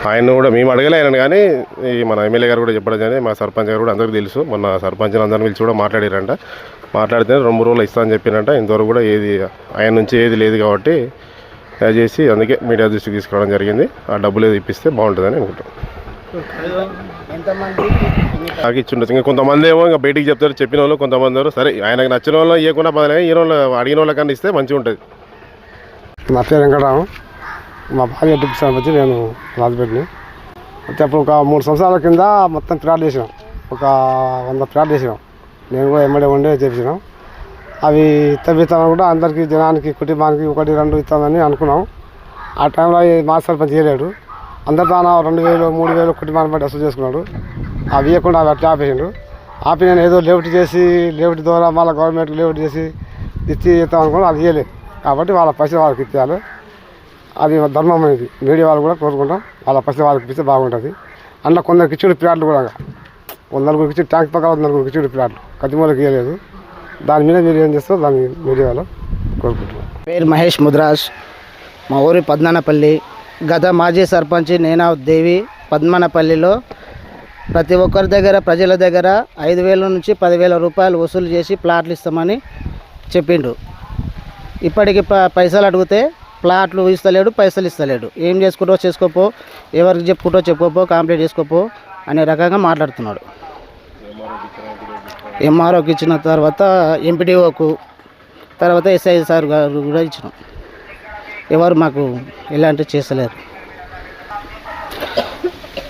ఆయన కూడా మేము అడగలే ఆయన, కానీ ఈ మన ఎమ్మెల్యే గారు కూడా చెప్పడం కానీ మా సర్పంచ్ గారు కూడా అందరికీ తెలుసు. మొన్న సర్పంచ్ని అందరిని పిలిచి కూడా మాట్లాడారంట. మాట్లాడితే 2 రోజులు ఇస్తా అని చెప్పినంట. ఇంతవరకు కూడా ఏది ఆయన నుంచి ఏది లేదు కాబట్టి దయచేసి అందుకే మీడియా దృష్టికి తీసుకురావడం జరిగింది. ఆ డబ్బులు ఏది ఇప్పిస్తే బాగుంటుందని అనుకుంటాం. నాకు ఇచ్చిండొచ్చు. ఇంకా కొంతమంది ఏమో ఇంకా బయటికి చెప్తారు, చెప్పిన వాళ్ళు కొంతమంది సరే ఆయనకు నచ్చిన వాళ్ళు ఇవ్వకుండా బదులుగా ఈ రోజు అడిగిన వాళ్ళకన్నా ఇస్తే మంచిగా ఉంటుంది. నా పేరు వెంకటరావు, మా భార్య డిప్యూటీ సర్పంచ్, నేను రాజపేటని. అయితే అప్పుడు ఒక 3 సంవత్సరాల కింద మొత్తం ప్లాట్లు వేసినాం, ఒక 100 ప్లాట్లు వేసినాం. నేను కూడా ఎమ్మడే ఉండే చేసినాం. అవి ఇస్తాం కూడా అందరికీ జనానికి కుటుంబానికి 1, 2 ఇస్తామని అనుకున్నాం. ఆ టైంలో మా సర్పంచ్ చేయలేడు. అందరితో 2,000, 3,000 కుటుంబాన్ని బట్టి వసూలు చేసుకున్నాడు. అవి ఇవ్వకుండా అవి అట్లా ఆపేసిండు. ఆపి నేను ఏదో లేఅవుట్ చేసి లేఅవుట్ ద్వారా మళ్ళీ గవర్నమెంట్ లేఅవుట్ చేసి ఇచ్చి ఇస్తాం అనుకున్నాం. అది ఇవ్వలేదు కాబట్టి వాళ్ళ పైసలు వాళ్ళకి ఇచ్చేయాలి. అది ధర్మం అనేది మీడియా వాళ్ళు కూడా కోరుకుంటాం. వాళ్ళ పైసలు వాళ్ళకి ఇస్తే బాగుంటుంది. అందులో కొందరికి ఇచ్చిన ప్లాట్లు కూడా 100 ఇచ్చి ట్యాంక్ పక్కన 100 ఇచ్చిన ప్లాట్లు కతిమూలకి ఇవ్వలేదు. దాని మీద మీరు ఏం చేస్తారో దాన్ని మీడియా వాళ్ళు కోరుకుంటున్నాం. పేరు మహేష్ ముద్రాజ్, మా ఊరి పద్మనపల్లి. గత మాజీ సర్పంచ్ నేనావత్ దేవి పద్మనపల్లిలో ప్రతి ఒక్కరి దగ్గర ప్రజల దగ్గర 5,000 నుంచి 10,000 రూపాయలు వసూలు చేసి ప్లాట్లు ఇస్తామని చెప్పిండు. ఇప్పటికి పైసలు అడిగితే ప్లాట్లు ఇస్తలేడు, పైసలు ఇస్తలేడు. ఏం చేసుకుంటో చేసుకోపో, ఎవరికి చెప్పుకుంటో చెప్పుకోపో, కంప్లైంట్ చేసుకోపో అనే రకంగా మాట్లాడుతున్నాడు. ఎంఆర్ఓకి ఇచ్చిన తర్వాత ఎంపీడీఓకు, తర్వాత ఎస్ఐ సార్ గారు కూడా ఇచ్చినాం. ఎవరు మాకు ఎలాంటి చేస్తలేరు.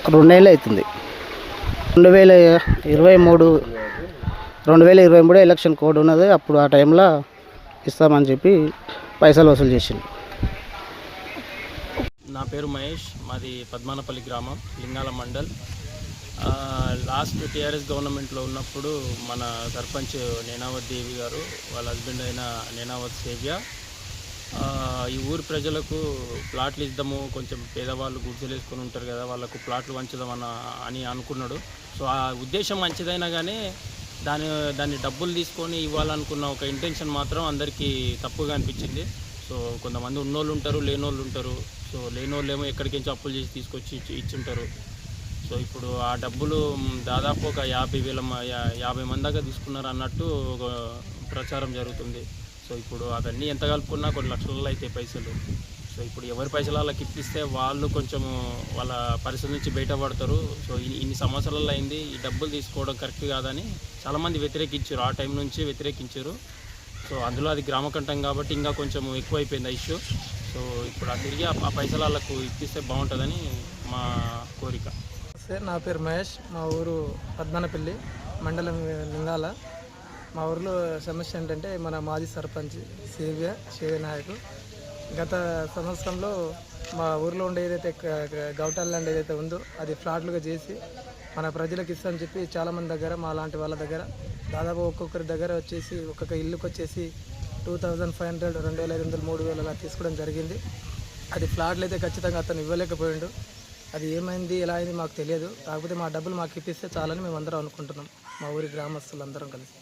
2 నెలలు అవుతుంది. 2023 ఎలక్షన్ కోడ్ ఉన్నది. అప్పుడు ఆ టైంలో ఇస్తామని చెప్పి పైసలు వసూలు చేసిండు. నా పేరు మహేష్, మాది పద్మనపల్లి గ్రామం, లింగాల మండల్. లాస్ట్ టీఆర్ఎస్ గవర్నమెంట్లో ఉన్నప్పుడు మన సర్పంచ్ నేనావత్ దేవి గారు వాళ్ళ హస్బెండ్ అయిన నేనావత్ సేవ్య ఈ ఊరి ప్రజలకు ప్లాట్లు ఇద్దాము, కొంచెం పేదవాళ్ళు గుడిసెలు వేసుకొని ఉంటారు కదా, వాళ్ళకు ప్లాట్లు పంచుదాం అని అనుకున్నాడు. సో ఆ ఉద్దేశం మంచిదైనా కానీ దాన్ని డబ్బులు తీసుకొని ఇవ్వాలనుకున్న ఒక ఇంటెన్షన్ మాత్రం అందరికీ తప్పుగా అనిపించింది. సో కొంతమంది ఉన్నోళ్ళు ఉంటారు, లేనోళ్ళు ఉంటారు. సో లేనోళ్ళు ఏమో ఎక్కడికి నుంచి అప్పులు చేసి తీసుకొచ్చి ఇచ్చుంటారు. సో ఇప్పుడు ఆ డబ్బులు దాదాపు ఒక 50 మంది దాకా తీసుకున్నారు అన్నట్టు ఒక ప్రచారం జరుగుతుంది. సో ఇప్పుడు అవన్నీ ఎంత కలుపుకున్నా కొన్ని లక్షలలో అయితే పైసలు. సో ఇప్పుడు ఎవరి పైసలు వాళ్ళకి ఇప్పిస్తే వాళ్ళు కొంచెం వాళ్ళ పరిస్థితి నుంచి బయటపడతారు. సో ఇన్ని సంవత్సరాలు అయింది, ఈ డబ్బులు తీసుకోవడం కరెక్ట్ కాదని చాలామంది వ్యతిరేకించారు, ఆ టైం నుంచి వ్యతిరేకించారు. సో అందులో అది గ్రామకంఠం కాబట్టి ఇంకా కొంచెం ఎక్కువైపోయింది ఆ ఇష్యూ. సో ఇప్పుడు తిరిగి ఆ పైసలు వాళ్ళకు ఇప్పిస్తే బాగుంటుందని మా కోరిక. సార్, నా పేరు మహేష్, మా ఊరు పద్మనపల్లి మండలం లింగాల. మా ఊరిలో సమస్య ఏంటంటే మన మాజీ సర్పంచ్ సేవ్య నాయకు గత సంవత్సరంలో మా ఊరిలో ఉండే ఏదైతే గౌటాల్ ల్యాండ్ ఏదైతే ఉందో అది ఫ్లాట్లుగా చేసి మన ప్రజలకు ఇస్తామని చెప్పి చాలామంది దగ్గర, మా లాంటి వాళ్ళ దగ్గర దాదాపు ఒక్కొక్కరి దగ్గర వచ్చేసి ఒక్కొక్క ఇల్లుకి వచ్చేసి 2,500, 2,500, 3,000 అలా తీసుకోవడం జరిగింది. అది ఫ్లాట్లు అయితే ఖచ్చితంగా అతను ఇవ్వలేకపోయాడు. అది ఏమైంది, ఎలా అయింది మాకు తెలియదు. కాకపోతే మా డబ్బులు మాకు ఇప్పిస్తే చాలని మేము అందరం అనుకుంటున్నాం, మా ఊరి గ్రామస్తులు అందరం కలిసి.